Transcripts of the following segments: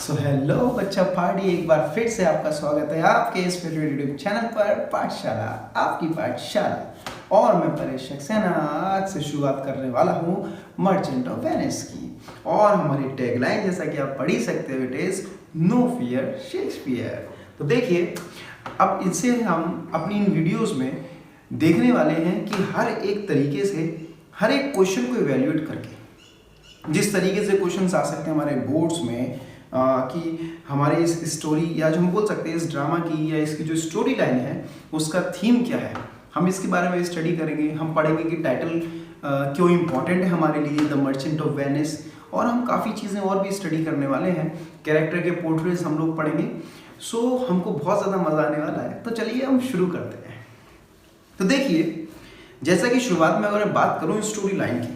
So hello बच्चा party, एक बार फिर से आपका स्वागत है आपके इस यूट्यूब चैनल पर पाठशाला, आपकी पाठशाला। और मैं परेश सक्सेना आज से शुरुआत करने वाला हूँ मर्चेंट ऑफ वेनिस की। और हमारी टैगलाइन जैसा कि आप पढ़ ही सकते हो, it is no fear Shakespeare. तो देखिए, अब इससे हम अपनी इन वीडियोस में देखने वाले हैं कि हर एक तरीके से हर एक क्वेश्चन को इवेल्युएट करके जिस तरीके से क्वेश्चंस आ सकते हैं हमारे बोर्ड्स में कि हमारे इस स्टोरी या जो हम बोल सकते हैं इस ड्रामा की या इसकी जो स्टोरी लाइन है उसका थीम क्या है, हम इसके बारे में स्टडी करेंगे। हम पढ़ेंगे कि टाइटल क्यों इम्पोर्टेंट है हमारे लिए, द मर्चेंट ऑफ वेनिस। और हम काफ़ी चीज़ें और भी स्टडी करने वाले हैं, कैरेक्टर के पोर्ट्रेट्स हम लोग पढ़ेंगे। सो हमको बहुत ज़्यादा मज़ा आने वाला है। तो चलिए हम शुरू करते हैं। तो देखिए, जैसा कि शुरुआत में अगर मैं बात करूँ स्टोरी लाइन की,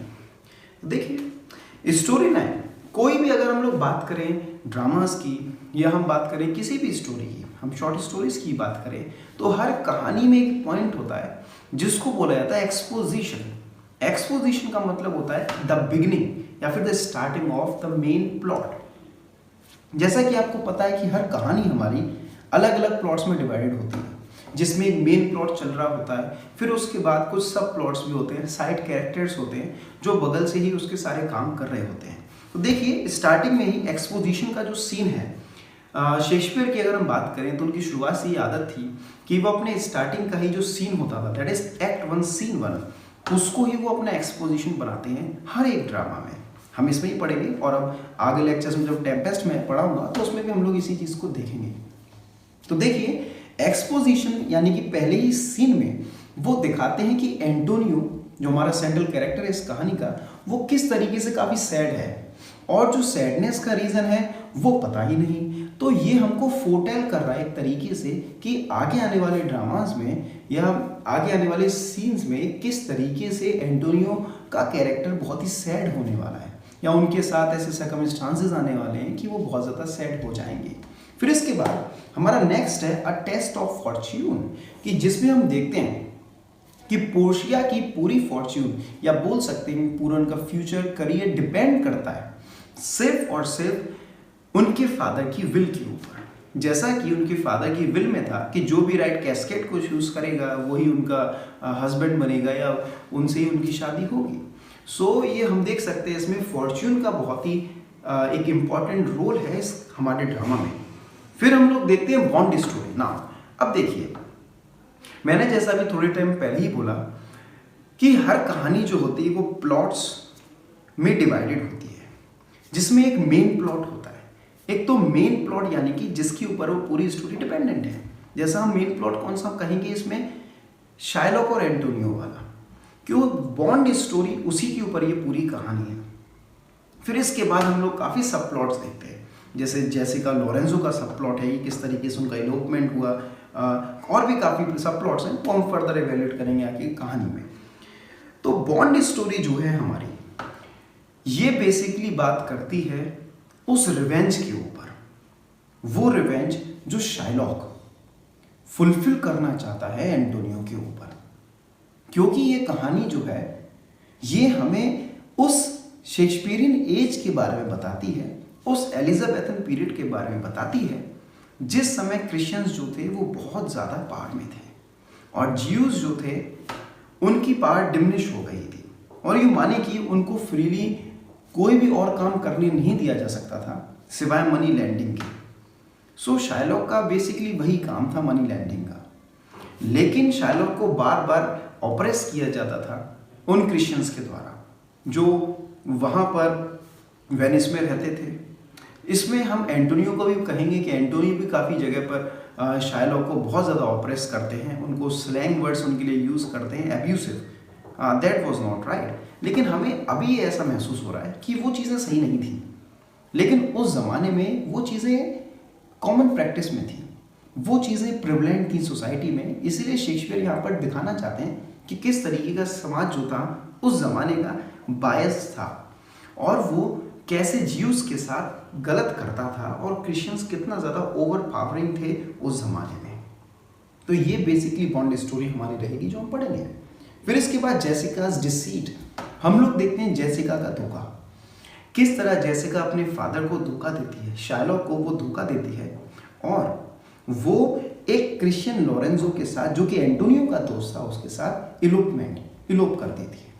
तो देखिए स्टोरी लाइन कोई भी, अगर हम लोग बात करें ड्रामास की या हम बात करें किसी भी स्टोरी की, हम शॉर्ट स्टोरीज की बात करें, तो हर कहानी में एक पॉइंट होता है जिसको बोला जाता है एक्सपोजिशन। एक्सपोजिशन का मतलब होता है द बिगिनिंग या फिर the starting of the main plot. जैसा कि आपको पता है कि हर कहानी हमारी अलग अलग प्लॉट्स में डिवाइडेड होती है, जिसमें एक मेन प्लॉट चल रहा होता है, फिर उसके बाद कुछ सब प्लॉट्स भी होते हैं, साइड कैरेक्टर्स होते हैं जो बगल से ही उसके सारे काम कर रहे होते हैं। तो देखिए, स्टार्टिंग में ही एक्सपोजिशन का जो सीन है, शेक्सपियर की अगर हम बात करें तो उनकी शुरुआत से ये आदत थी कि वो अपने स्टार्टिंग का ही जो सीन होता था, दैट इज एक्ट 1 सीन 1, उसको ही वो अपना एक्सपोजिशन बनाते हैं हर एक ड्रामा में। हम इसमें ही पढ़ेंगे और अब आगे लेक्चर्स में जब टेम्पेस्ट में पढ़ाऊंगा तो उसमें भी हम लोग इसी चीज़ को देखेंगे। तो देखिए, एक्सपोजिशन यानी कि पहले ही सीन में वो दिखाते हैं कि एंटोनियो जो हमारा सेंट्रल कैरेक्टर है इस कहानी का, वो किस तरीके से काफ़ी सैड है और जो सैडनेस का रीज़न है वो पता ही नहीं। तो ये हमको फोरटेल कर रहा है एक तरीके से कि आगे आने वाले ड्रामास में या आगे आने वाले सीन्स में किस तरीके से एंटोनियो का कैरेक्टर बहुत ही सैड होने वाला है या उनके साथ ऐसे सर्कमस्टांसेस आने वाले हैं कि वो बहुत ज़्यादा सैड हो जाएंगे। फिर इसके बाद हमारा नेक्स्ट है अ टेस्ट ऑफ फॉर्च्यून, कि जिसमें हम देखते हैं कि पोर्शिया की पूरी फॉर्च्यून या बोल सकते हैं पूरा उनका फ्यूचर करियर डिपेंड करता है सिर्फ और सिर्फ उनके फादर की विल के ऊपर। जैसा कि उनके फादर की विल में था कि जो भी राइट कैस्केट को चूज करेगा वही उनका हस्बैंड बनेगा या उनसे ही उनकी शादी होगी। सो ये हम देख सकते हैं इसमें फॉर्च्यून का बहुत ही एक इम्पॉर्टेंट रोल है इस हमारे ड्रामा में। फिर हम लोग देखते हैं बॉन्ड स्टोरी ना। अब देखिए, मैंने जैसा भी थोड़े टाइम पहले ही बोला कि हर कहानी जो होती है वो प्लॉट्स में डिवाइडेड होती है, जिसमें एक मेन प्लॉट होता है। एक तो मेन प्लॉट यानी कि जिसके ऊपर वो पूरी स्टोरी डिपेंडेंट है। जैसा हम मेन प्लॉट कौन सा कहेंगे इसमें, शाइलॉक और एंटोनियो वाला, क्यों बॉन्ड स्टोरी उसी के ऊपर ये पूरी कहानी है। फिर इसके बाद हम लोग काफ़ी सब प्लॉट्स देखते हैं, जैसे जेसिका लोरेंजो का सब प्लॉट है, किस तरीके से उनका इलोपमेंट हुआ, और भी काफ़ी सब प्लॉट्स हैं, वो हम फर्दर एवेल्यूएट करेंगे आगे कहानी में। तो बॉन्ड स्टोरी जो है हमारी, ये बेसिकली बात करती है उस रिवेंज के ऊपर, वो रिवेंज जो शाइलॉक फुलफिल करना चाहता है एंटोनियो के ऊपर। क्योंकि ये कहानी जो है ये हमें उस शेक्सपियरियन एज के बारे में बताती है, उस एलिजाबेथन पीरियड के बारे में बताती है जिस समय क्रिश्चियंस जो थे वो बहुत ज़्यादा पावर में थे और ज्यूज जो थे उनकी पावर डिमिनिश हो गई थी और ये माने कि उनको फ्रीली कोई भी और काम करने नहीं दिया जा सकता था सिवाय मनी लैंडिंग के। सो शाइलॉक का बेसिकली वही काम था, मनी लैंडिंग का। लेकिन शाइलॉक को बार बार ऑप्रेस किया जाता था उन क्रिश्चियंस के द्वारा जो वहाँ पर वेनिस में रहते थे। इसमें हम एंटोनियो को भी कहेंगे कि एंटोनियो भी काफ़ी जगह पर शाइलॉक को बहुत ज़्यादा ऑप्रेस करते हैं, उनको स्लैंग वर्ड्स उनके लिए यूज़ करते हैं, abusive. That was not right. लेकिन हमें अभी ऐसा महसूस हो रहा है कि वो चीज़ें सही नहीं थी, लेकिन उस ज़माने में वो चीज़ें कॉमन प्रैक्टिस में थी, वो चीज़ें प्रिवलेंट थी सोसाइटी में। इसीलिए शेक्सपियर यहाँ पर दिखाना चाहते हैं कि किस तरीके का समाज जो था उस ज़माने का बायस था और वो कैसे ज्यूस के साथ गलत करता था और क्रिश्चियंस कितना ज़्यादा ओवर पावरिंग थे उस ज़माने में। तो ये बेसिकली बॉन्ड स्टोरी हमारी रहेगी जो हम पढ़ेंगे। फिर इसके बाद जेसिका's डिसीट, हम लोग देखते हैं जेसिका का धोखा। किस तरह जेसिका अपने फादर को धोखा देती है, शार्लॉक को वो धोखा देती है और वो एक क्रिश्चियन लोरेंजो के साथ, जो कि एंटोनियो का दोस्त था, उसके साथ इलोप कर देती है।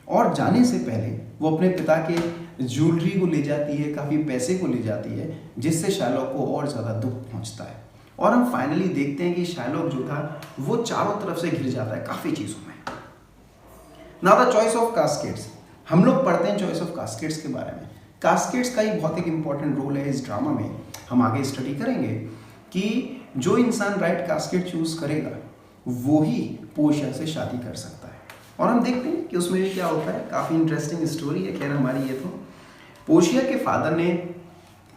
और जाने से पहले वो अपने पिता के ज्वेलरी को ले जाती है, काफ़ी पैसे को ले जाती है, जिससे शार्लॉक को और ज़्यादा दुख पहुंचता है। और हम फाइनली देखते हैं कि शार्लॉक जो था वो चारों तरफ से घिर जाता है काफ़ी चीज़ों में। नाउ द चॉइस ऑफ कास्केट्स, हम लोग पढ़ते हैं चॉइस ऑफ कास्केट्स के बारे में। कास्केट्स का ही बहुत एक इंपॉर्टेंट रोल है इस ड्रामा में। हम आगे स्टडी करेंगे कि जो इंसान राइट कास्केट चूज करेगा वो ही पोर्शिया से शादी कर सकता है। और हम देखते हैं कि उसमें भी क्या होता है। काफ़ी इंटरेस्टिंग स्टोरी है खैर हमारी ये। तो पोर्शिया के फादर ने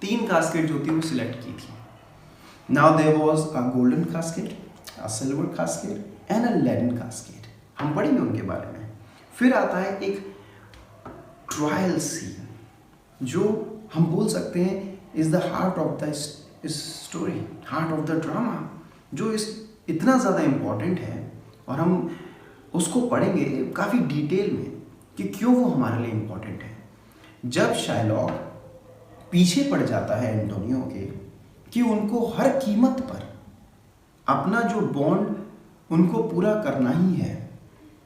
3 कास्केट जो थी वो सिलेक्ट की थी। Now there was a golden casket, a silver casket and a leaden casket. हम पढ़ेंगे उनके बारे में। फिर आता है एक ट्रायल सीन, जो हम बोल सकते हैं is the heart of the story, heart of the drama, जो इतना ज़्यादा इम्पॉर्टेंट है। और हम उसको पढ़ेंगे काफ़ी डिटेल में कि क्यों वो हमारे लिए इम्पॉर्टेंट है। जब शार्लॉक पीछे पड़ जाता है एंटोनियो के कि उनको हर कीमत पर अपना जो बॉन्ड उनको पूरा करना ही है,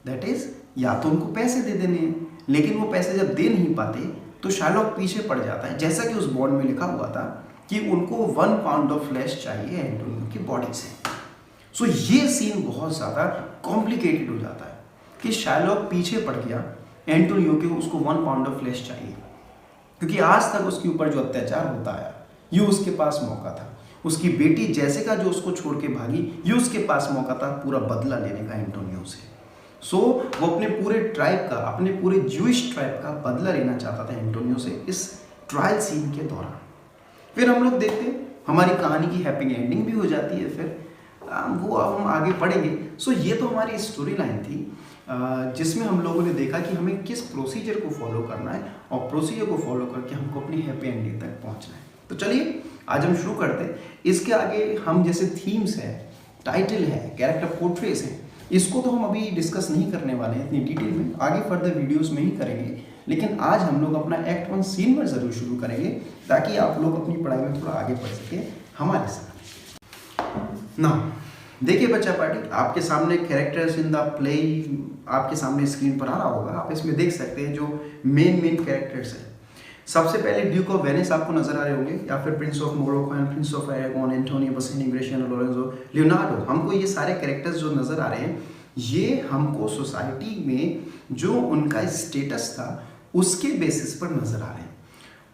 दैट इज़ या तो उनको पैसे दे देने हैं, लेकिन वो पैसे जब दे नहीं पाते तो शार्लॉक पीछे पड़ जाता है, जैसा कि उस बॉन्ड में लिखा हुआ था कि उनको 1 पाउंड ऑफ फ्लैश चाहिए एंटोनियो की बॉडी से। सो ये सीन बहुत ज़्यादा कॉम्प्लिकेटेड हो जाता है कि शार्लॉक पीछे पड़ गया एंटोनियो के, उसको 1 पाउंड ऑफ फ्लैश चाहिए, क्योंकि आज तक उसके ऊपर जो अत्याचार होता आया ये उसके पास मौका था। उसकी बेटी जेसिका जो उसको छोड़ के भागी, ये उसके पास मौका था पूरा बदला लेने का एंटोनियो से। सो वो अपने पूरे ट्राइब का, अपने पूरे ज्यूइश ट्राइब का बदला लेना चाहता था एंटोनियो से इस ट्रायल सीन के दौरान। फिर हम लोग देखते हैं हमारी कहानी की हैप्पी एंडिंग भी हो जाती है। फिर वो अब हम आगे पढ़ेंगे। सो ये तो हमारी स्टोरी लाइन थी जिसमें हम लोगों ने देखा कि हमें किस प्रोसीजर को फॉलो करना है और प्रोसीजर को फॉलो करके हमको अपनी हैप्पी एंडिंग तक पहुंचना है। तो चलिए आज हम शुरू करते हैं। इसके आगे हम जैसे थीम्स है, टाइटल है, कैरेक्टर पोर्ट्रेट्स हैं, इसको तो हम अभी डिस्कस नहीं करने वाले हैं इतनी डिटेल में, आगे फर्दर वीडियोस में ही करेंगे। लेकिन आज हम लोग अपना एक्ट 1 सीन पर ज़रूर शुरू करेंगे ताकि आप लोग अपनी पढ़ाई में थोड़ा आगे बढ़ सके हमारे साथ। ना देखिए बच्चा पार्टी, आपके सामने कैरेक्टर्स इन द प्ले आपके सामने स्क्रीन पर आ रहा होगा। आप इसमें देख सकते हैं जो मेन कैरेक्टर्स हैं। सबसे पहले ड्यूक ऑफ वेनिस आपको नजर आ रहे होंगे, या फिर prince of Morocco and prince of Arragon, Antonio Bassanio, Gratiano Lorenzo, Leonardo. हमको ये सारे कैरेक्टर्स जो नजर आ रहे हैं ये हमको सोसाइटी में जो उनका स्टेटस था उसके बेसिस पर नजर आ रहे हैं।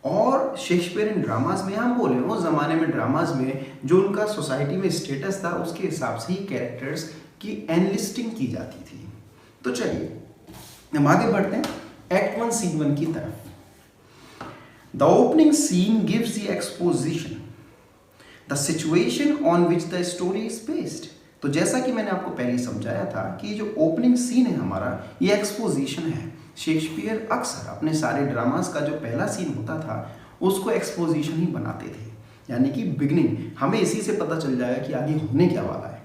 और शेक्सपियरियन ड्रामाज में हम बोले उस जमाने में ड्रामाज में जो उनका सोसाइटी में स्टेटस था उसके हिसाब से ही कैरेक्टर्स की एनलिस्टिंग की जाती थी। तो चलिए हम आगे बढ़ते हैं एक्ट 1 सीन 1 की तरफ। The opening scene gives the exposition, the situation on which the story is based. तो जैसा कि मैंने आपको पहले समझाया था कि जो ओपनिंग सीन है हमारा ये एक्सपोजिशन है। शेक्सपियर अक्सर अपने सारे ड्रामास का जो पहला सीन होता था उसको एक्सपोजिशन ही बनाते थे, यानी कि बिगनिंग। हमें इसी से पता चल जाएगा कि आगे होने क्या वाला है।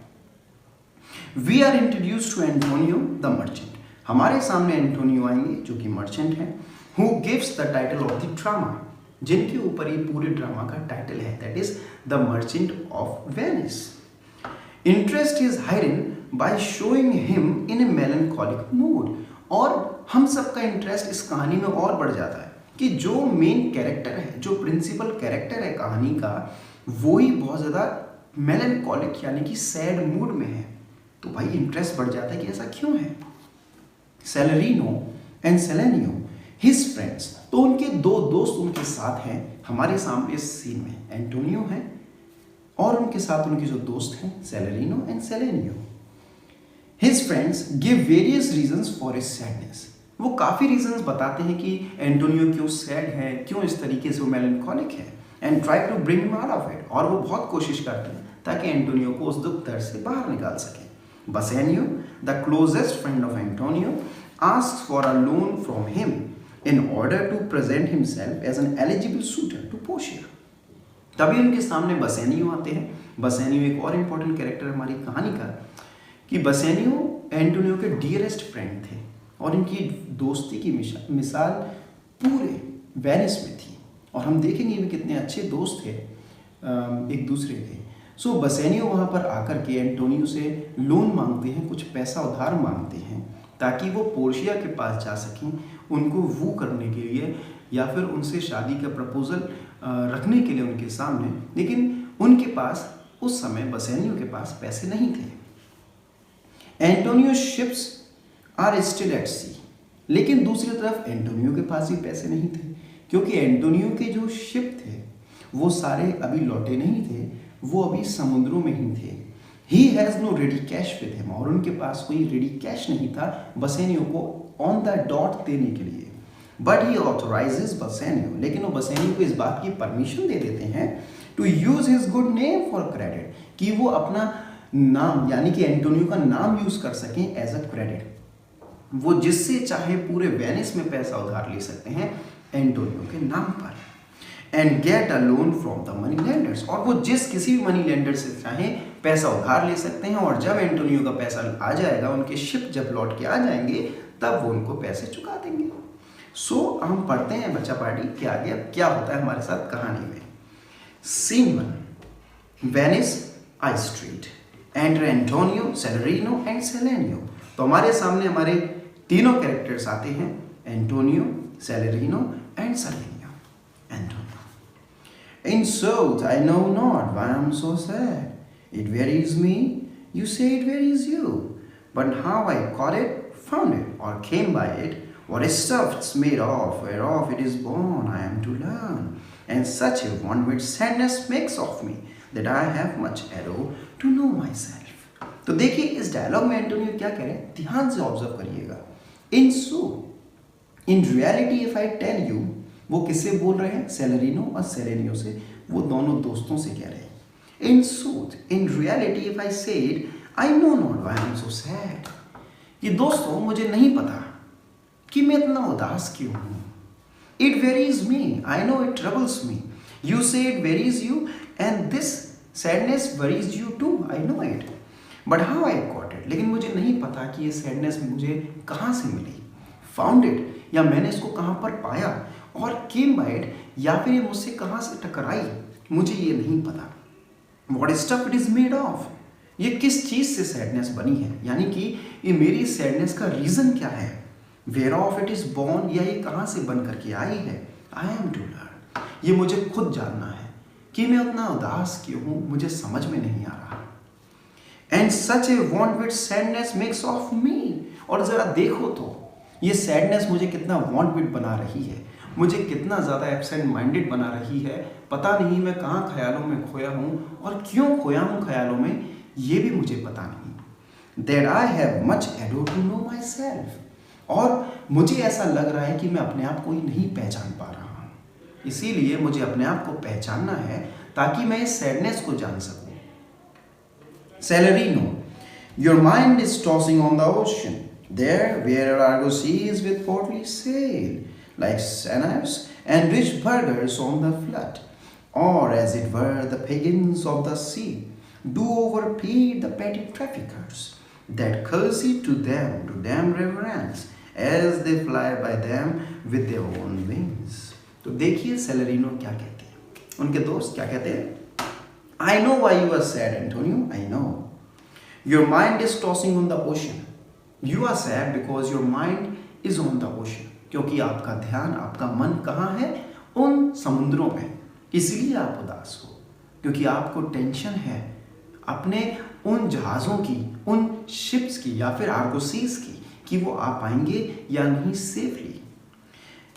We are introduce to Antonio the merchant. हमारे सामने एंटोनियो आएंगे जो कि मर्चेंट है, who gives the title of the drama, जिनके ऊपर ये पूरे ड्रामा का टाइटल है, that is the Merchant of Venice. Interest is heightened by showing him in a melancholic mood. और हम सबका इंटरेस्ट इस कहानी में और बढ़ जाता है कि जो मेन कैरेक्टर है, जो प्रिंसिपल कैरेक्टर है कहानी का, वो ही बहुत ज़्यादा मेलनकॉलिक यानी कि सैड मूड में है। तो भाई इंटरेस्ट बढ़ जाता है कि ऐसा क्यों है। सेलेरिनो एंड सेलेनियो हिज फ्रेंड्स, तो उनके 2 दोस्त उनके साथ हैं हमारे सामने इस सीन में। एंटोनियो है और उनके साथ उनके जो दोस्त हैं Salarino and Solanio. His friends give various reasons for his sadness. वो काफ़ी रीजंस बताते हैं कि एंटोनियो क्यों सैड है, क्यों इस तरीके से वो मेलनकॉलिक है, and try to bring him out of it. और वो बहुत कोशिश करते हैं ताकि एंटोनियो को उस दुख दर्द से बाहर निकाल सके। Bassanio the closest friend of Antonio asks for a loan from him in order to present himself as an eligible suitor to Portia. तभी उनके सामने बसेनियो आते हैं। बसेनियो एक और इम्पोर्टेंट कैरेक्टर हमारी कहानी का, कि बसेनियो एंटोनियो के डियरेस्ट फ्रेंड थे और इनकी दोस्ती की मिसाल पूरे वेनिस में थी और हम देखेंगे भी कितने अच्छे दोस्त थे एक दूसरे के। सो बसेनियो वहाँ पर आकर के एंटोनियो से लोन मांगते हैं, कुछ पैसा उधार मांगते हैं ताकि वो पोर्शिया के पास जा सकें उनको वू करने के लिए या फिर उनसे शादी का प्रपोजल रखने के लिए उनके सामने। लेकिन उनके पास उस समय बसेनियो के पास पैसे नहीं थे। Antonio ships are still at sea, लेकिन दूसरी तरफ एंटोनियो के पास भी पैसे नहीं थे क्योंकि एंटोनियो के जो शिप थे वो सारे अभी लौटे नहीं थे, वो अभी समुद्रों में ही थे। He has no ready cash with him, और उनके पास कोई रेडी कैश नहीं था बसेनियो को ऑन द डॉट देने के लिए। बट ही ऑथोराइजेज बसेनियो, लेकिन वो बसेनियो को इस बात की परमिशन दे देते हैं to use his good name for credit, कि वो अपना नाम यानी कि एंटोनियो का नाम यूज कर सकें एज अ क्रेडिट। वो जिससे चाहे पूरे वेनिस में पैसा उधार ले सकते हैं एंटोनियो के नाम पर। And get a loan from the money lenders, और वो जिस किसी भी मनी लेंडर से चाहे पैसा उधार ले सकते हैं, और जब एंटोनियो का पैसा आ जाएगा, उनके शिप जब लौट के आ जाएंगे, तब वो उनको पैसे चुका देंगे। सो हम पढ़ते हैं बच्चा पार्टी के आगे अब क्या होता है हमारे साथ कहानी में। Scene 1, Venice a street, enter Antonio, Salarino and Solanio. तो हमारे सामने हमारे तीनों कैरेक्टर्स आते हैं, Antonio, Salarino and Solanio. Antonio: In sooth, I know not why I am so sad. It wearies me, you say it wearies you. But how I caught it, found it, or came by it, what stuff it's made of, whereof it is born, I am to learn. And such a one which sadness makes of me, that I have much ado to know myself. तो देखिए इस dialogue में Antonio क्या कह रहे हैं, ध्यान से ऑब्जर्व करिएगा। In reality if I tell you, वो किससे बोल रहे हैं, सेलेरिनो और सेलेनियो से, वो दोनों दोस्तों से कह रहे हैं। In sooth, in reality if I said, I know not why I am so sad. ये दोस्तों मुझे नहीं पता कि मैं इतना उदास क्यों हूँ। It wearies me, I know it troubles me, you say it wearies you, and this sadness wearies you too, I know it, but how I got it. लेकिन मुझे नहीं पता कि ये सैडनेस मुझे कहाँ से मिली, फाउंड इट, या मैंने इसको कहाँ पर पाया, और केम बाय इट, या फिर ये मुझसे कहाँ से टकराई, मुझे ये नहीं पता। What stuff it is made of, ये किस चीज़ से सैडनेस बनी है, यानी कि ये मेरी सैडनेस का रीज़न क्या है। Where of it is born, या ये कहाँ से बन करके आई है। आई एम टू लर्न, ये मुझे खुद जानना है कि मैं उतना उदास क्यों हूँ, मुझे समझ में नहीं आ रहा। And such A want which sadness makes of me, और ज़रा देखो तो ये सैडनेस मुझे कितना वॉन्ट विट बना रही है, मुझे कितना ज़्यादा एब्सेंट माइंडेड बना रही है। पता नहीं मैं कहाँ ख्यालों में खोया हूँ, और क्यों खोया हूँ ख्यालों में, ये भी मुझे पता नहीं। That I have much ado to know myself, और मुझे ऐसा लग रहा है कि मैं अपने आप को ही नहीं पहचान पा रहा हूँ, इसीलिए मुझे अपने आप को पहचानना है ताकि मैं इस सैडनेस को जान सकूँ। Celerino, your mind is tossing on the ocean, there where argosies with portly sail, like senners and rich burghers on the flood, or as it were the pagans of the sea, do overpay the petty traffickers, that courtesy to them reverence, as they fly by them with their own wings. तो देखिए सेलेरिनो क्या कहते हैं, उनके दोस्त क्या कहते हैं। I know why you are sad, Antonio, I know. Your mind is tossing on the ocean. You are sad because your mind is on the ocean. क्योंकि आपका ध्यान, आपका मन कहाँ है, उन समुद्रों में, इसलिए आप उदास हो, क्योंकि आपको टेंशन है अपने उन जहाज़ों की, उन शिप्स की या फिर आर्गोसीज की, कि वो आ पाएंगे या नहीं सेफली।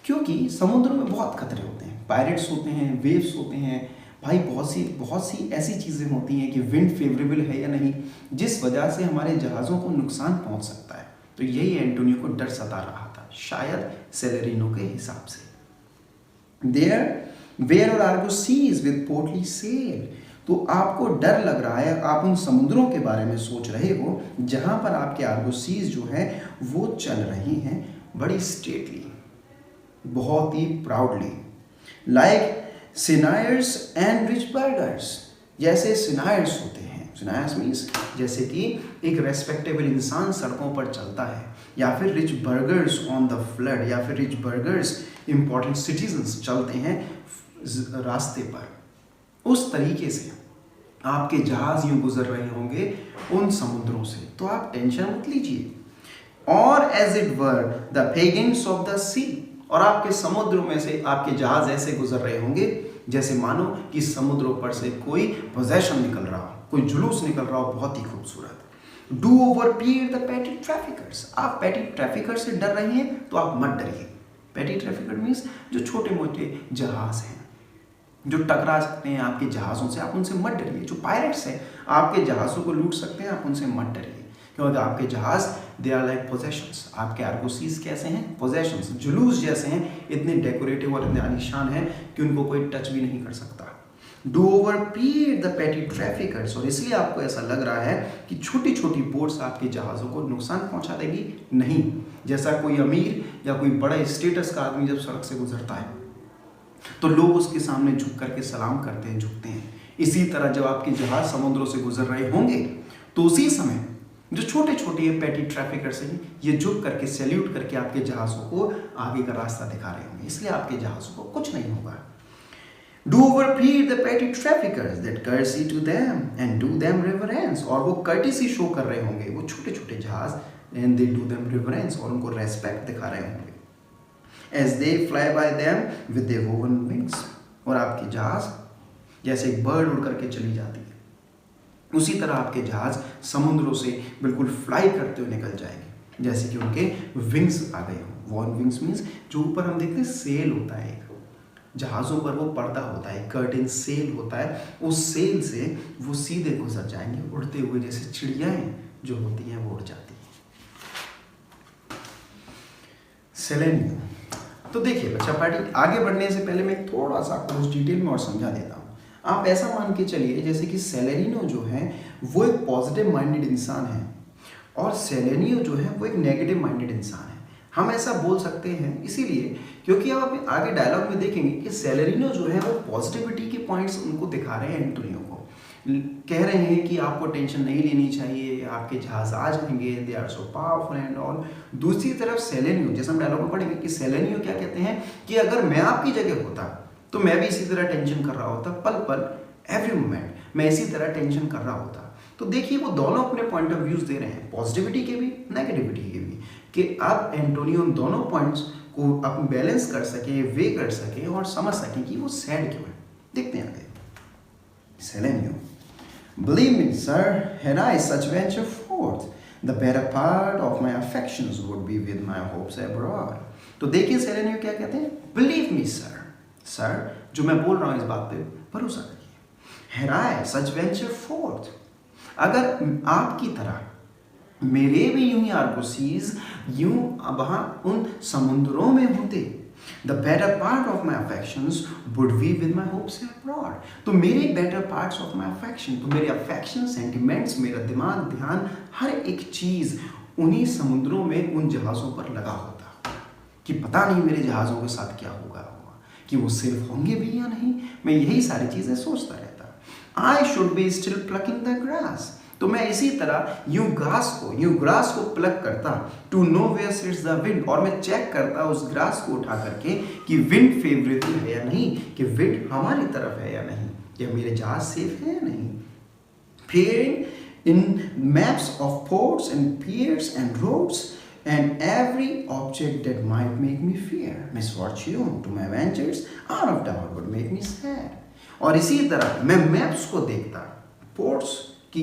क्योंकि समुद्र में बहुत खतरे होते हैं, पायरेट्स होते हैं, वेव्स होते हैं भाई, बहुत सी ऐसी चीज़ें होती हैं कि विंड फेवरेबल है या नहीं, जिस वजह से हमारे जहाज़ों को नुकसान पहुंच सकता है। तो यही एंटोनियो को डर सता रहा था, शायद सेलेरिनो के हिसाब से। देयर वेयर और आर्गोसीज विद पोर्टली सेल, तो आपको डर लग रहा है, आप उन समुद्रों के बारे में सोच रहे हो जहाँ पर आपके आर्गोसीज जो है वो चल रही हैं बड़ी स्टेटली, बहुत ही proudly, like signiors and rich burghers, जैसे सिनायर्स होते हैं सुनायास मीन्स जैसे कि एक रेस्पेक्टेबल इंसान सड़कों पर चलता है, या फिर rich burgers on the flood, या फिर रिच बर्गर्स इंपॉर्टेंट सिटीजन्स चलते हैं रास्ते पर। उस तरीके से आपके जहाज यूं गुजर रहे होंगे उन समुद्रों से, तो आप टेंशन मत लीजिए। और as it were the pageants of the sea, और आपके समुद्रों में से आपके जहाज ऐसे गुजर रहे होंगे जैसे मानो कि समुद्रों पर से कोई पोजेशन निकल रहा हो, कोई जुलूस निकल रहा हो, बहुत ही खूबसूरत। Do overpeer the petty traffickers, आप पेटी ट्रैफिकर से डर रहे हैं तो आप मत डरिए। पेटी ट्रैफिकर मीन्स जो छोटे मोटे जहाज हैं जो टकरा सकते हैं आपके जहाज़ों से, आप उनसे मत डरिए। जो पायरेट्स हैं आपके जहाज़ों को लूट सकते हैं, आप उनसे मत डरिए, क्योंकि आपके जहाज़ दे आर लाइक पोजेशंस। आपके आर्गोसीज कैसे हैं? पोजेशंस, जुलूस जैसे हैं, इतने डेकोरेटिव और इतने आलीशान हैं कि उनको कोई टच भी नहीं कर सकता। Do overpeer the petty traffickers, और इसलिए आपको ऐसा लग रहा है कि छोटी छोटी बोट्स आपके जहाज़ों को नुकसान पहुंचा देगी, नहीं। जैसा कोई अमीर या कोई बड़ा स्टेटस का आदमी जब सड़क से गुजरता है तो लोग उसके सामने झुक करके सलाम करते हैं, झुकते हैं। इसी तरह जब आपके जहाज समुद्रों से गुजर रहे होंगे तो उसी समय जो छोटे छोटे ये पेटी ट्रैफिकर्स हैं ये झुक करके सैल्यूट करके आपके जहाज़ों को आगे का रास्ता दिखा रहे होंगे, इसलिए आपके जहाज़ों को कुछ नहीं होगा। Do overpeer the petty traffickers that curtsy to them and do them reverence, और वो कर्टिसी शो कर रहे होंगे वो छोटे छोटे जहाज, and they do them reverence, और उनको रेस्पेक्ट दिखा रहे होंगे। As they fly by them with their woven wings, और आपके जहाज जैसे एक बर्ड उड़ करके चली जाती है उसी तरह आपके जहाज समुद्रों से बिल्कुल फ्लाई करते हुए निकल जाएंगे जैसे कि उनके विंग्स आ गए हों। वॉन विंग्स मीन्स जो ऊपर हम देखते हैं सेल होता है, एक जहाज़ों पर वो पर्दा होता है, कर्टेन सेल होता है, उस सेल से वो सीधे गुजर जाएंगे उड़ते हुए, जैसे चिड़ियाएं जो होती हैं वो उड़ जाती हैं। सेलेनियम, तो देखिए बच्चा पार्टी, आगे बढ़ने से पहले मैं थोड़ा सा आपको उस डिटेल में और समझा देता हूँ। आप ऐसा मान के चलिए जैसे कि सेलेनियो जो है वो एक पॉजिटिव माइंडेड इंसान है और सेलेनियो जो है वो एक नेगेटिव माइंडेड इंसान है। हम ऐसा बोल सकते हैं इसीलिए क्योंकि आप आगे डायलॉग में देखेंगे कि सेलेनियो जो है वो पॉजिटिविटी के पॉइंट्स उनको दिखा रहे हैं एंटोनियो को, कह रहे हैं कि आपको टेंशन नहीं लेनी चाहिए, आपके जहाज आ जाएंगे, they are so powerful and all. दूसरी तरफ सेलेनियो, जैसे हम डायलॉग में पढ़ेंगे कि सेलेनियो क्या कहते हैं कि अगर मैं आपकी जगह होता तो मैं भी इसी तरह टेंशन कर रहा होता, पल पल एवरी मोमेंट मैं इसी तरह टेंशन कर रहा होता। तो देखिए वो दोनों अपने पॉइंट ऑफ व्यूज दे रहे हैं, पॉजिटिविटी के भी नेगेटिविटी के भी, कि आप एंटोनियो उन दोनों पॉइंट्स को आप बैलेंस कर सकें, वे कर सकें और समझ सकें कि वो सैड क्यों है। देखते हैं आगे। सेलेनियो, believe me sir, had I such venture forth, the better part of my affections would be with my hopes abroad। तो देखिए सेलेनियो क्या कहते हैं, believe me sir, सर जो मैं बोल रहा हूँ इस बात पे भरोसा करिए। had I such venture forth, अगर आपकी तरह मेरे भी यूं ही आर्गोसीज यूं वहां उन समुद्रों में होते, the better part of my affections would be with my hopes abroad, तो मेरे better parts of my affection, तो मेरे affection sentiments, मेरा दिमाग ध्यान हर एक चीज उन्हीं समुद्रों में उन जहाजों पर लगा होता कि पता नहीं मेरे जहाजों के साथ क्या होगा, कि वो सेफ होंगे भी या नहीं, मैं यही सारी चीजें सोचता रहता। I should be still plucking the grass, तो मैं इसी तरह यूं ग्रास को प्लग करता, to know where sits the wind, और मैं चेक करता उस ग्रास को उठा करके कि विंड फेवरेबल है या नहीं, कि विंड हमारी तरफ है या नहीं, या मेरे जहाज सेफ है या नहीं। Peering in maps of ports and piers and roads and every object that might make me fear misfortune to my ventures out of doubt would make me sad। और इसी तरह मैं मैप्स को देखता, पोर्ट्स कि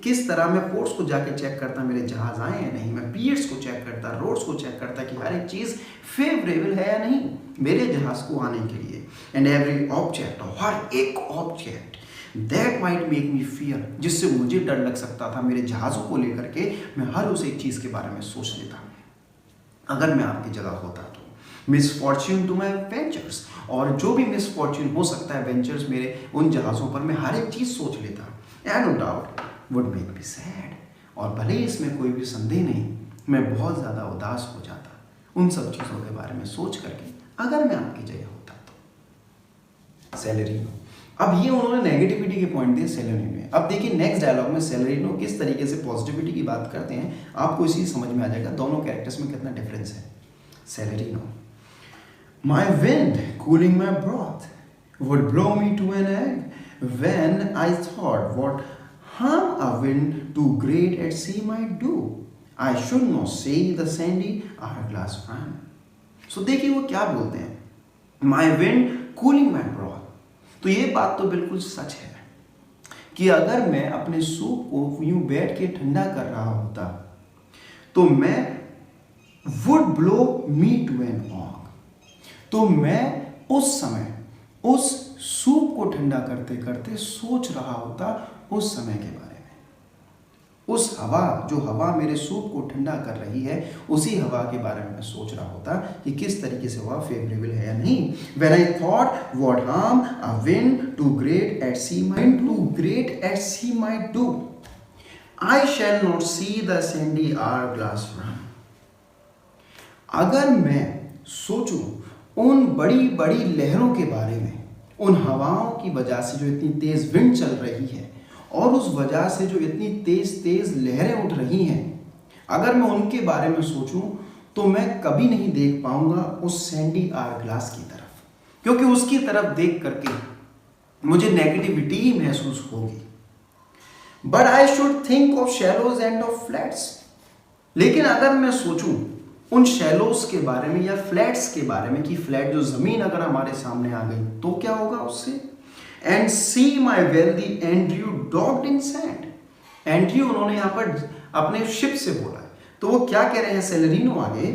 किस तरह मैं पोर्ट्स को जाके चेक करता मेरे जहाज आए या नहीं, मैं पियर्स को चेक करता, रोड्स को चेक करता कि हर एक चीज़ फेवरेबल है या नहीं मेरे जहाज को आने के लिए। एंड एवरी ऑब्जेक्ट, हर एक object that might make me fear, जिससे मुझे डर लग सकता था मेरे जहाज़ों को लेकर के, मैं हर उस एक चीज़ के बारे में सोच लेता अगर मैं आपकी जगह होता तो। मिसफॉर्च्यून टू माई वेंचर्स, और जो भी मिसफॉर्च्यून हो सकता है वेंचर्स मेरे उन जहाज़ों पर, मैं हर एक चीज़ सोच लेता। And no doubt would make me sad, और भले इसमें कोई भी संदेह नहीं मैं बहुत ज़्यादा उदास हो जाता उन सब चीज़ों के बारे में सोच करके अगर मैं आपकी जगह होता तो। सेलेनियो, अब ये उन्होंने नेगेटिविटी के पॉइंट दिए सेलेरिनो में। अब देखिए नेक्स्ट डायलॉग में सेलेरिनो किस तरीके से पॉजिटिविटी की बात करते हैं, आपको इसी समझ में आ जाएगा दोनों कैरेक्टर्स में कितना डिफरेंस है। Salarino, my wind cooling my broth would blow me to an egg when I thought what harm a wind too great at sea might do. I should not say the sandy hourglass ran. So देखिए वो क्या बोलते हैं, my wind cooling my broth. तो ये बात तो बिल्कुल सच है कि अगर मैं अपने सूप को यूं बैठ के ठंडा कर रहा होता तो मैं would blow me to an egg, तो मैं उस समय उस सूप को ठंडा करते करते सोच रहा होता उस समय के बारे में, उस हवा जो हवा मेरे सूप को ठंडा कर रही है उसी हवा के बारे में मैं सोच रहा होता कि किस तरीके से हवा फेवरेबल है या नहीं। When I thought what harm a wind too great at sea might do, I shall not see the sandy hourglass run. अगर मैं सोचूं उन बड़ी बड़ी लहरों के बारे में, उन हवाओं की वजह से जो इतनी तेज विंड चल रही है और उस वजह से जो इतनी तेज तेज लहरें उठ रही हैं, अगर मैं उनके बारे में सोचूं तो मैं कभी नहीं देख पाऊंगा उस सैंडी आवर-ग्लास की तरफ, क्योंकि उसकी तरफ देख करके मुझे नेगेटिविटी ही महसूस होगी। But I should think of shallows and of flats, लेकिन अगर मैं सोचूं उन शैलोस के बारे में या फ्लैट्स के बारे में कि फ्लैट जो जमीन अगर हमारे सामने आ गई तो क्या होगा उससे। And see my wealthy Andrew docked in sand, Andrew उन्होंने यहाँ पर अपने शिप से बोला है, तो वो क्या कह रहे हैं सेलेरिनो आगे,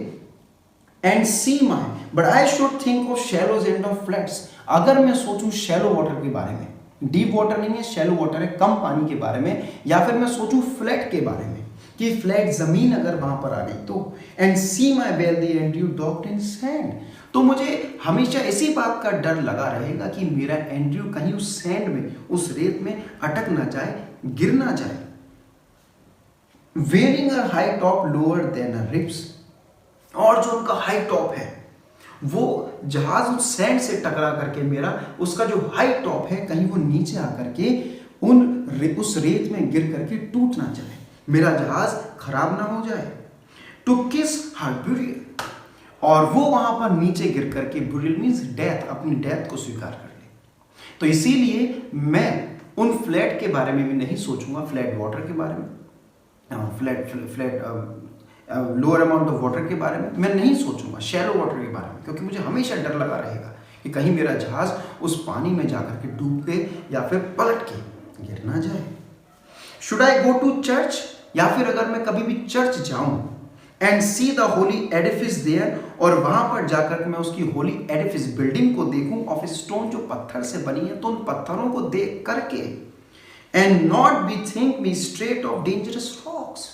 and see my but I should think of shallows and of flats, अगर मैं सोचूं शैलो वाटर के बारे में, डीप वाटर नहीं है शैलो वाटर है, कम पानी के बारे में, या फिर मैं सोचूं फ्लैट के बारे में कि फ्लैट जमीन अगर वहां पर आ गई तो, and see my wealthy Andrew docked in sand, तो मुझे हमेशा इसी बात का डर लगा रहेगा कि मेरा एंड्रयू कहीं उस सैंड में, उस रेत में अटक ना जाए, गिर ना जाए। Wearing a high top lower than a ribs, और जो उनका हाई टॉप है वो जहाज उस सैंड से टकरा करके मेरा उसका जो हाई टॉप है कहीं वो नीचे आकर के उस रेत में गिर करके टूट ना जाए, मेरा जहाज खराब ना हो जाए। टू किस हर बुरियल, और वो वहां पर नीचे गिर करके, बुरियल मीन्स डेथ, अपनी डेथ को स्वीकार कर ले। तो इसीलिए मैं उन फ्लैट के बारे में भी नहीं सोचूंगा, फ्लैट वाटर के बारे में, flat lower amount of water के बारे में मैं नहीं सोचूंगा, शैलो वाटर के बारे में, क्योंकि मुझे हमेशा डर लगा रहेगा कि कहीं मेरा जहाज उस पानी में जाकर के डूब के या फिर पलट के गिर ना जाए। Should I go to church, या फिर अगर मैं कभी भी चर्च जाऊं and see the holy edifice there, और वहां पर जाकर मैं उसकी होली एडिफिस बिल्डिंग को देखूं ऑफ स्टोन, जो पत्थर से बनी है, तो उन पत्थरों को देख करके and not be think be straight of dangerous rocks,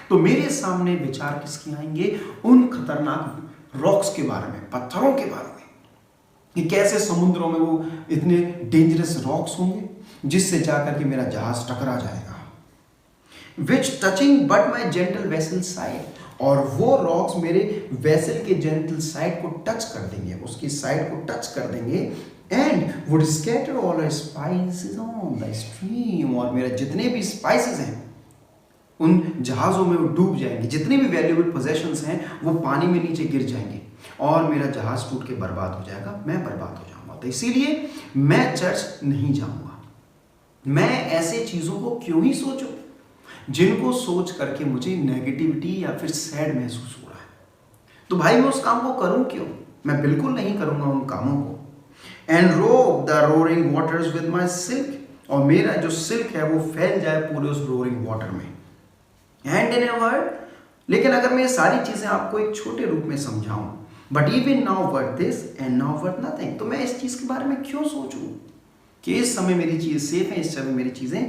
तो मेरे सामने विचार किसके आएंगे, उन खतरनाक रॉक्स के बारे में, पत्थरों के बारे में, कि कैसे समुद्रों में वो इतने डेंजरस रॉक्स होंगे जिससे जाकर के मेरा जहाज टकरा जाएगा। Which touching but my gentle vessel side, और वो रॉक्स मेरे वेसल के जेंटल साइड को टच कर देंगे, उसकी साइड को टच कर देंगे, and would scatter all our spices on the stream, और मेरे जितने भी स्पाइसेस हैं उन जहाज़ों में वो डूब जाएंगे, जितने भी वैल्यूएबल पोजेशंस हैं वो पानी में नीचे गिर जाएंगे और मेरा जहाज टूट के बर्बाद हो जाएगा, मैं बर्बाद हो जाऊंगा। तो इसीलिए मैं चर्च नहीं जाऊंगा। मैं ऐसे चीज़ों को क्यों ही सोचूं जिनको सोच करके मुझे नेगेटिविटी या फिर सैड महसूस हो रहा है, तो भाई मैं उस काम को करूं क्यों, मैं बिल्कुल नहीं करूंगा उन कामों को। एंड रोब the roaring waters with my silk, और मेरा जो सिल्क है वो फैल जाए पूरे उस रोरिंग वाटर में। एंड इन ए वर्ड, लेकिन अगर मैं ये सारी चीजें आपको एक छोटे रूप में समझाऊं, but even now worth this and now worth nothing, तो मैं इस चीज के बारे में क्यों सोचूं कि इस समय मेरी चीज सेफ है, इस समय मेरी चीजें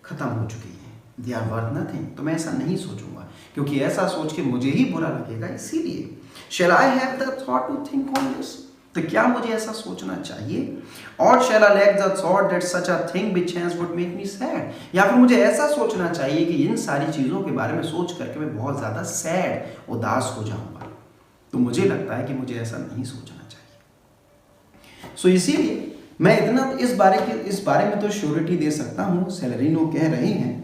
खत्म हो चुकी हैं, दे आर वर्थ नथिंग, तो मैं ऐसा नहीं सोचूंगा, क्योंकि ऐसा सोच के मुझे ही बुरा लगेगा। इसीलिए shall I have the thought to think on this, तो क्या मुझे ऐसा सोचना चाहिए, और shall I lack the thought that such a thing by chance would make me sad, या फिर मुझे ऐसा सोचना चाहिए कि इन सारी चीजों के बारे में सोच करके मैं बहुत ज्यादा सैड, उदास हो जाऊंगा। तो मुझे लगता है कि मुझे ऐसा नहीं सोचना चाहिए। सो इसीलिए मैं इतना इस बारे में तो श्योरिटी दे सकता हूँ, सेलेरिनो कह रहे हैं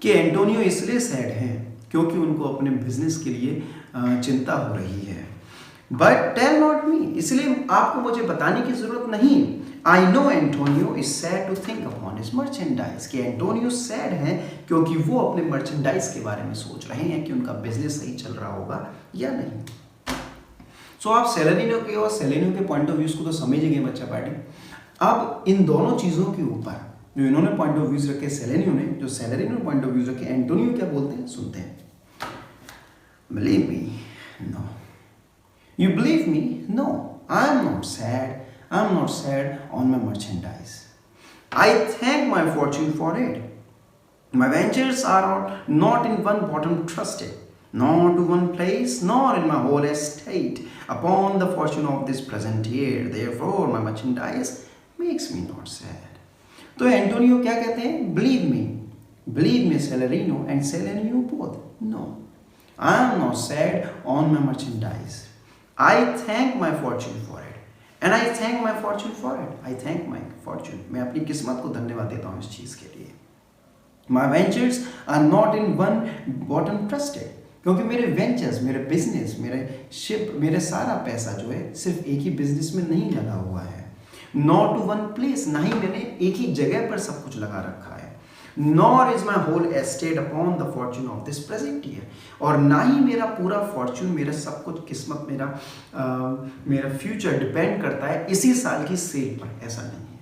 कि एंटोनियो इसलिए सैड हैं क्योंकि उनको अपने बिजनेस के लिए चिंता हो रही है। बट टेल नॉट मी, इसलिए आपको मुझे बताने की जरूरत नहीं। I know Antonio is sad to think upon his merchandise, कि एंटोनियो सैड हैं क्योंकि वो अपने मर्चेंडाइज के बारे में सोच रहे हैं कि उनका बिजनेस सही चल रहा होगा या नहीं। सो आप सेलेरिनो के और सेलेरिनो के पॉइंट ऑफ व्यूज को तो समझ गए बच्चा पार्टी। अब इन दोनों चीजों के ऊपर जो इन्होंने पॉइंट ऑफ व्यूज रखे सेलेरिनो ने, जो सेलेरिनो ने पॉइंट ऑफ व्यूज रखे एंटोनियो क्या बोलते हैं, सुनते हैं। Believe me, no. You believe me? No, I am not sad. I am not sad on my merchandise. I thank my fortune for it. My ventures are not in one bottom trusted, nor to one place, nor in my whole estate, upon the fortune of this present year. Therefore, my merchandise makes me not sad. तो Antonio क्या कहते हैं? Believe me, Celerino and Celerino both. No, I am not sad on my merchandise. I thank my fortune for it. And I thank my fortune for it. I thank my fortune. मैं अपनी किस्मत को धन्यवाद देता हूँ इस चीज़ के लिए। My ventures are not in one bottom trusted. क्योंकि मेरे वेंचर्स, मेरे बिजनेस, मेरे शिप, मेरे सारा पैसा जो है सिर्फ एक ही बिजनेस में नहीं लगा हुआ है। Not to one place, ना ही मैंने एक ही जगह पर सब कुछ लगा रखा है। Nor is my whole estate upon the fortune of this present year. और ना ही मेरा पूरा फॉर्च्यून, मेरा सब कुछ किस्मत, मेरा फ्यूचर डिपेंड करता है इसी साल की सेल पर। ऐसा नहीं है,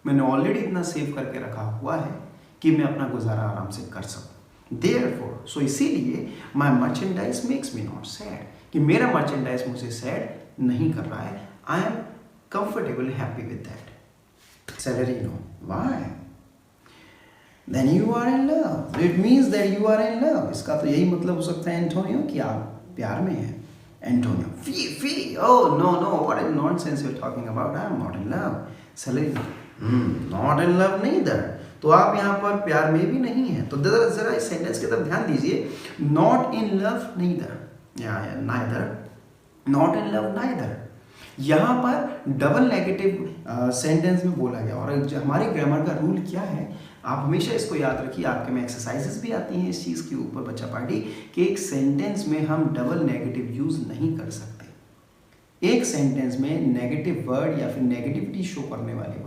मैंने ऑलरेडी इतना सेव करके रखा हुआ है कि मैं अपना गुजारा आराम से कर सकूं। Therefore, so इसीलिए my merchandise makes me not sad, कि मेरा merchandise मुझे सैड नहीं कर रहा है। I am comfortable, happy with that. Celerino, why? Then you are in love. It means that you are in love. इसका तो यही मतलब हो सकता है एंटोनियो कि आप प्यार में हैं। Antonio, oh no, what a nonsense you're talking about. I am not in love. Celerino, not in love neither. तो आप यहाँ पर प्यार में भी नहीं हैं। तो जरा इस सेंटेंस की तरफ ध्यान दीजिए। Not in love neither. Neither. Not in love neither. यहाँ पर डबल नेगेटिव सेंटेंस में बोला गया। और हमारे ग्रामर का रूल क्या है, आप हमेशा इसको याद रखिए। आपके में एक्सरसाइजेस भी आती हैं इस चीज़ के ऊपर बच्चा पार्टी, कि एक सेंटेंस में हम डबल नेगेटिव यूज़ नहीं कर सकते। एक सेंटेंस में नेगेटिव वर्ड या फिर नेगेटिविटी शो करने वाले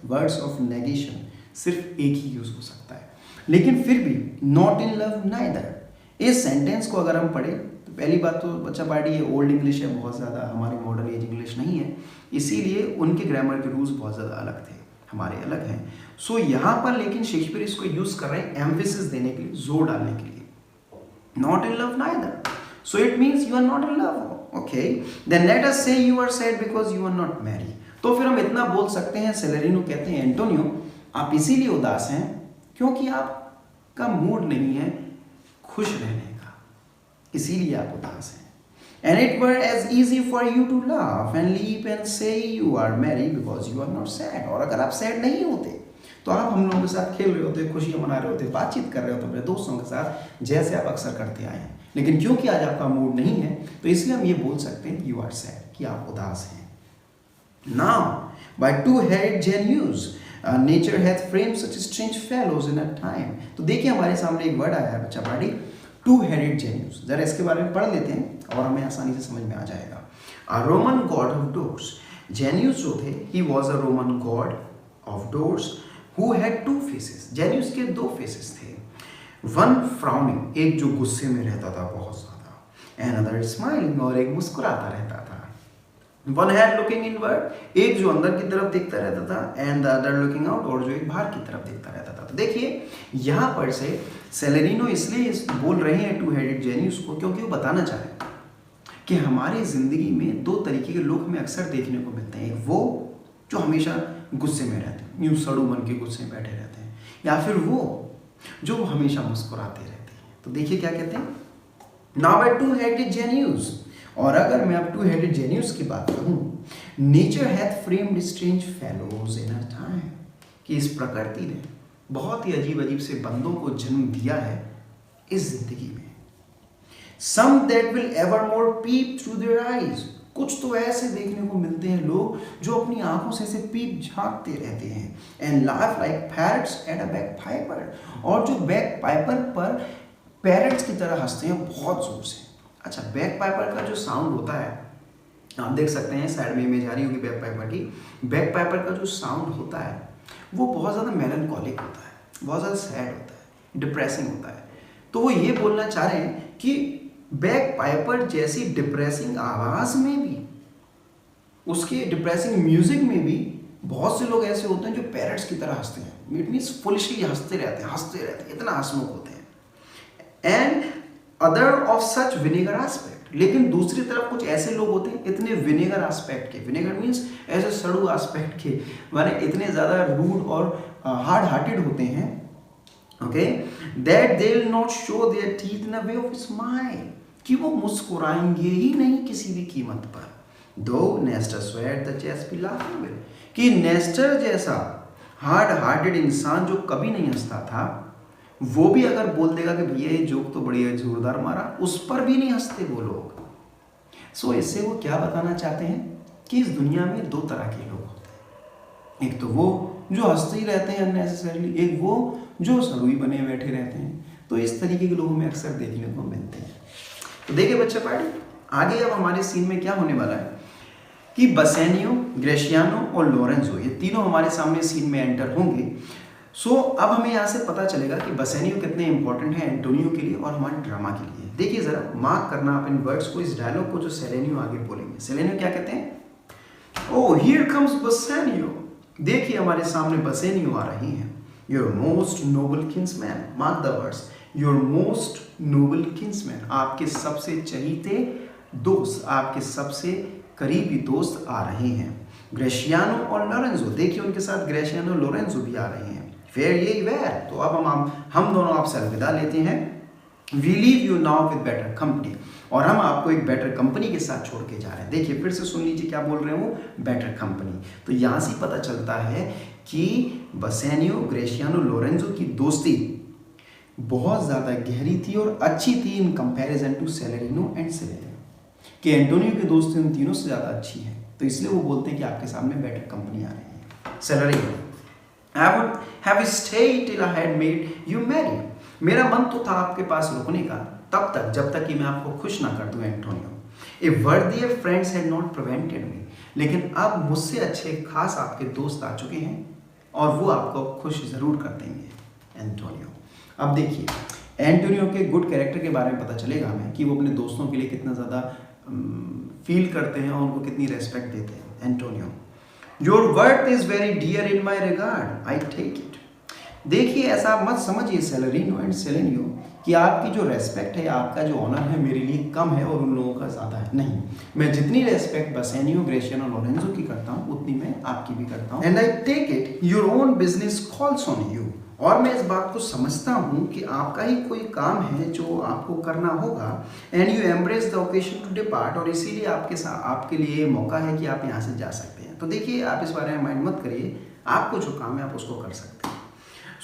वर्ड्स ऑफ नेगेशन सिर्फ एक ही यूज़ हो सकता है। लेकिन फिर भी नॉट इन लव नाइदर, इस सेंटेंस को अगर हम पढ़ें तो पहली बात तो बच्चा पार्टी ये ओल्ड इंग्लिश है, बहुत ज़्यादा हमारी मॉडर्न एज इंग्लिश नहीं है, इसीलिए उनके ग्रामर के रूल्स बहुत ज़्यादा अलग थे, हमारे अलग हैं। सो यहाँ पर लेकिन शेक्सपियर इसको यूज़ कर रहे हैं एम्फेसिस देने के लिए, जोर डालने के लिए। Not in love neither, so it means you are not in love. Okay, then let us say you are sad because you are not married. तो फिर हम इतना बोल सकते हैं, सेलेरिनो कहते हैं एंटोनियो आप इसीलिए उदास हैं क्योंकि आपका मूड नहीं है खुश रहने का, इसीलिए आप उदास हैं। And it were as easy for you to laugh and leap and say you are merry because you are not sad. और अगर आप सैड नहीं होते तो आप हम लोगों के साथ खेल रहे होते, खुशियाँ मना रहे होते, बातचीत कर रहे होते अपने दोस्तों के साथ, जैसे आप अक्सर करते आए हैं। लेकिन क्योंकि आज आपका मूड नहीं है तो इसलिए हम ये बोल सकते हैं यू आर सैड, कि आप उदास हैं। Now, by two-headed genius, nature hath framed such strange fellows in a time. तो देखिए हमारे सामने एक वर्ड आया है बच्चा पार्टी, two-headed genius। जरा इसके बारे में पढ़ लेते हैं और हमें आसानी से समझ में आ जाएगा। A Roman god of doors, Genius जो थे, he was a Roman god of doors who had two faces. Genius के दो faces थे, one frowning, एक जो गुस्से में रहता था बहुत ज़्यादा, another smiling, और एक मुस्कुराता रहता था। One had looking inward, एक जो अंदर की तरफ देखता रहता था, and the other looking out, और जो एक बाहर की तरफ देखता रहता था। तो देखिए यहाँ पर से सेलेरिनो इसलिए बोल रहे हैं टू हेडेड जेनियस को क्योंकि वो बताना चाह रहे हैं कि हमारी ज़िंदगी में दो तरीके के लोग हमें अक्सर देखने को मिलते हैं। एक वो जो हमेशा गुस्से में रहते हैं, यूँ सड़ू मन के गुस्से में बैठे रहते हैं, या फिर वो जो हमेशा मुस्कुराते रहते हैं। तो देखिए क्या कहते हैं, now by two headed genius. और अगर मैं अब टू हेडेड जेनियस की बात करूं, nature hath framed strange fellows in a time, कि इस प्रकृति ने बहुत ही अजीब अजीब से बंदों को जन्म दिया है इस जिंदगी में। Some that will evermore peep through their eyes, कुछ तो ऐसे देखने को मिलते हैं लोग जो अपनी आंखों से ऐसे पीप झांकते रहते हैं and laugh like parrots at a back Piper, और जो बैक पाइपर पर पैरट्स की तरह हंसते हैं बहुत जोर से। अच्छा, बैक पाइपर का जो साउंड होता है, आप देख सकते हैं साइड में इमेज आ रही होगी बैक पाइपर की। बैक पाइपर का जो साउंड होता है वो बहुत ज़्यादा मेलनकॉलिक होता है, बहुत ज़्यादा सैड होता है, डिप्रेसिंग होता है। तो वो ये बोलना चाह रहे हैं कि बैक पाइपर जैसी डिप्रेसिंग आवाज़ में भी, उसके डिप्रेसिंग म्यूजिक में भी बहुत से लोग ऐसे होते हैं जो पैरट्स की तरह हंसते हैं। इट मीन्स फुलिशली हंसते रहते हैं, इतना हंसमुख होते हैं। And other of such vinegar aspect, लेकिन दूसरी तरफ कुछ ऐसे लोग होते हैं इतने विनेगर एस्पेक्ट के, विनेगर मीन्स ऐसे सड़ू एस्पेक्ट के, माने इतने ज़्यादा रूड और हार्ड हार्टेड होते हैं, okay, that they will not show their teeth in a way of smile, कि वो मुस्कुराएंगे ही नहीं किसी भी कीमत पर। दो Nestor sweat the chest B laughing will, कि नेस्टर जैसा हार्ड हार्टेड इंसान जो कभी नहीं हंसता था, वो भी अगर बोल देगा कि भैया ये जोक तो बढ़िया जोरदार मारा, उस पर भी नहीं हंसते वो लोग। सो इससे वो क्या बताना चाहते हैं कि इस दुनिया में दो तरह के लोग होते हैं, एक तो वो जो हंसते ही रहते हैं अननेसेसरली, एक वो जो सड़ुई बने बैठे रहते हैं। तो इस तरीके के लोगों में अक्सर देखने को मिलते हैं। तो देखिए बच्चा पार्टी, आगे अब हमारे सीन में क्या होने वाला है कि बसेनियो, ग्रेशियानो और लोरेंजो, ये तीनों हमारे सामने सीन में एंटर होंगे। सो अब हमें यहाँ से पता चलेगा कि बसेनियो कितने इंपॉर्टेंट है एंटोनियो के लिए और हमारे ड्रामा के लिए। देखिए जरा मार्क करना आप इन वर्ड्स को, इस डायलॉग को जो सेलेनियो आगे बोलेंगे। सेलेनियो क्या कहते हैं? ओह हियर कम्स बसेनियो, देखिए हमारे सामने बसेनियो आ रही हैं। Your most noble kinsman, mark the words, your most noble kinsman, आपके सबसे चहीते दोस्त, आपके सबसे करीबी दोस्त आ रहे हैं। ग्रेशियानो और लोरेंजो, देखिए उनके साथ ग्रेशियानो और लोरेंजो भी आ रहे हैं। फेयर ये वेयर, तो अब हम दोनों आपसे अलविदा लेते हैं। We leave you now with better company, और हम आपको एक बेटर कंपनी के साथ छोड़ के जा रहे हैं। देखिए फिर से सुन लीजिए क्या बोल रहे हैं वो, बेटर कंपनी। तो यहाँ से पता चलता है कि बसेनियो, ग्रेशियानो, लोरेंजो की दोस्ती बहुत ज़्यादा गहरी थी और अच्छी थी इन कंपैरिजन टू सेलेरिनो एंड सेलेनियो, कि एंटोनियो की दोस्ती उन तीनों से ज़्यादा अच्छी है। तो इसलिए वो बोलते हैं कि आपके सामने बेटर कंपनी आ रही है। सेलेरिनो, I would have stayed till I had made you marry, मेरा मन तो था आपके पास रुकने का तब तक जब तक कि मैं आपको खुश ना कर दूं Antonio. If worthier friends had not prevented me, लेकिन अब मुझसे अच्छे खास आपके दोस्त आ चुके हैं और वो आपको खुश जरूर कर देंगे एंटोनियो। अब देखिए एंटोनियो के गुड कैरेक्टर के बारे में पता चलेगा हमें कि वो अपने दोस्तों के लिए कितना ज़्यादा फील करते हैं और उनको कितनी रेस्पेक्ट देते हैं। Antonio, your worth is very dear in my regard, I take it. देखिए ऐसा मत समझिए सेलेरिनो एंड सेलेनियो कि आपकी जो रेस्पेक्ट है, आपका जो ऑनर है मेरे लिए कम है और उन लोगों का ज़्यादा है। नहीं, मैं जितनी रेस्पेक्ट बसेनियो, ग्रेशियानो, लोरेंजो की करता हूँ उतनी मैं आपकी भी करता हूँ। And I take it your own business calls on you, और मैं इस बात को समझता हूँ कि आपका ही कोई काम है जो आपको करना होगा। And you embrace the occasion to depart, और इसीलिए आपके लिए मौका है कि आप यहाँ से जा सकते हैं। तो देखिए आप इस बारे में माइंड मत करिए, आपको जो काम है आप उसको कर सकते हैं।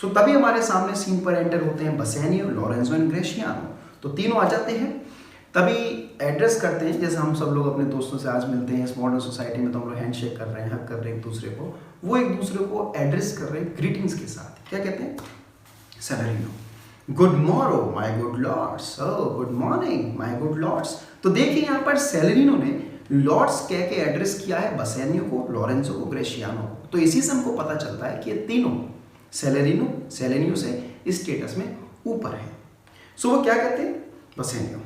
सो तभी हमारे सामने सीन पर एंटर होते हैं बसेनियो, लोरेंजो एंड ग्रेशियानो। तो तीनों आ जाते हैं, तभी एड्रेस करते हैं जैसे हम सब लोग अपने दोस्तों से आज मिलते हैं इस मॉडर्न सोसाइटी में, तो हम लोग हैंडशेक कर रहे हैं, हक कर रहे हैं एक दूसरे को। वो एक दूसरे को एड्रेस कर रहे हैं ग्रीटिंग्स के साथ। क्या कहते हैं? Salarino, good morrow my good lords, good morning my good lords. तो देखिए यहाँ पर सेलेरिनो ने लॉर्ड्स कह के एड्रेस किया है बसेनियो को, लोरेंजो को, ग्रेशियानो को। तो इसी से हमको पता चलता है कि ये तीनों सेलेनियो से स्टेटस में ऊपर है। सो वो क्या कहते हैं? Bassanio,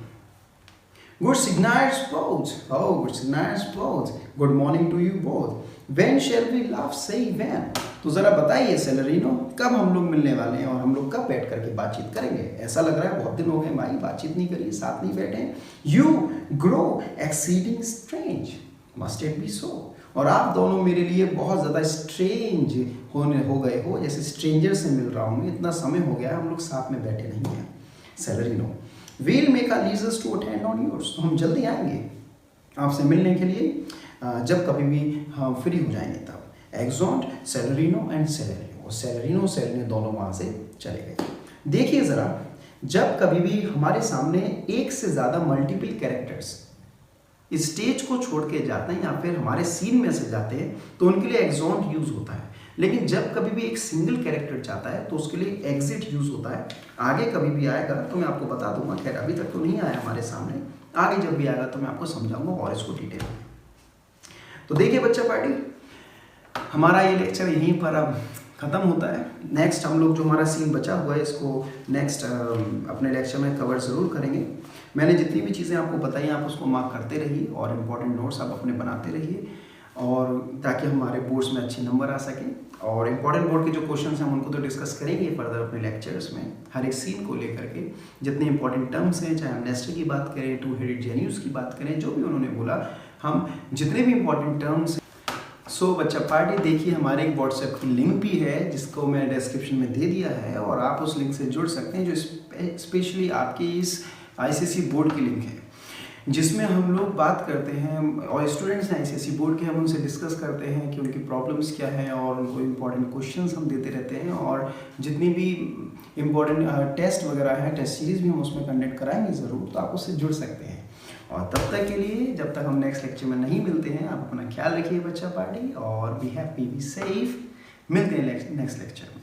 good signiors both, oh good nights both, good morning to you both, when shall we laugh, say when। तो जरा बताइए सेलेरिनो, कब हम लोग मिलने वाले हैं और हम लोग कब बैठ करके बातचीत करेंगे? ऐसा लग रहा है बहुत दिन हो गए भाई, बातचीत नहीं करी, साथ नहीं बैठे। You grow exceeding strange, must it be so, और आप दोनों मेरे लिए बहुत ज़्यादा स्ट्रेंज हो गए हो, जैसे स्ट्रेंजर से मिल रहा हूँ। इतना समय हो गया हम लोग साथ में बैठे नहीं हैं। Salarino, we'll make our leisures to attend on yours, तो हम जल्दी आएंगे आपसे मिलने के लिए जब कभी भी हम फ्री हो जाएंगे तब। एग्जॉन्ट सेलेरिनो एंड सेलेनियो, सेलेनियो दोनों वहाँ से चले गए। देखिए ज़रा, जब कभी भी हमारे सामने एक से ज़्यादा मल्टीपल कैरेक्टर्स स्टेज को छोड़ के जाते हैं या फिर हमारे सीन में से जाते हैं तो उनके लिए एग्जॉन्ट यूज होता है। लेकिन जब कभी भी एक सिंगल कैरेक्टर जाता है तो उसके लिए एग्जिट यूज होता है। आगे कभी भी आएगा तो मैं आपको बता दूंगा, खैर अभी तक तो नहीं आया हमारे सामने, आगे जब भी आएगा तो मैं आपको समझाऊंगा और इसको डिटेल में। तो देखिए बच्चा पार्टी, हमारा ये लेक्चर यहीं पर अब ख़त्म होता है। नेक्स्ट हम लोग जो हमारा सीन बचा हुआ है इसको नेक्स्ट अपने लेक्चर में कवर ज़रूर करेंगे। मैंने जितनी भी चीज़ें आपको बताई आप उसको मार्क करते रहिए और इम्पॉर्टेंट नोट्स आप अपने बनाते रहिए, और ताकि हमारे बोर्ड्स में अच्छे नंबर आ सकें। और इम्पॉर्टेंट बोर्ड के जो क्वेश्चंस हैं हम उनको तो डिस्कस करेंगे फर्दर अपने लेक्चर्स में, हर एक सीन को लेकर के जितने इंपॉर्टेंट टर्म्स हैं, चाहे हम नेस्टर की बात करें, टू हेडेड जेन्यूज की बात करें, जो भी उन्होंने बोला, हम जितने भी इंपॉर्टेंट टर्म्स। सो बच्चा पार्टी देखिए, हमारे एक व्हाट्सएप की लिंक भी है जिसको मैं डिस्क्रिप्शन में दे दिया है, और आप उस लिंक से जुड़ सकते हैं, जो स्पेशली आपके इस आईसीएसई बोर्ड की लिंक है, जिसमें हम लोग बात करते हैं और स्टूडेंट्स हैं आईसीएसई बोर्ड के, हम उनसे डिस्कस करते हैं कि उनकी प्रॉब्लम्स क्या है और उनको इम्पॉर्टेंट क्वेश्चंस हम देते रहते हैं, और जितनी भी इम्पॉर्टेंट टेस्ट वगैरह हैं, टेस्ट सीरीज भी हम उसमें कंडक्ट कराएंगे ज़रूर, तो आप उससे जुड़ सकते हैं। और तब तक के लिए, जब तक हम नेक्स्ट लेक्चर में नहीं मिलते हैं, आप अपना ख्याल रखिए बच्चा पार्टी, और बी हैप्पी, बी सेफ। मिलते हैं नेक्स्ट लेक्चर।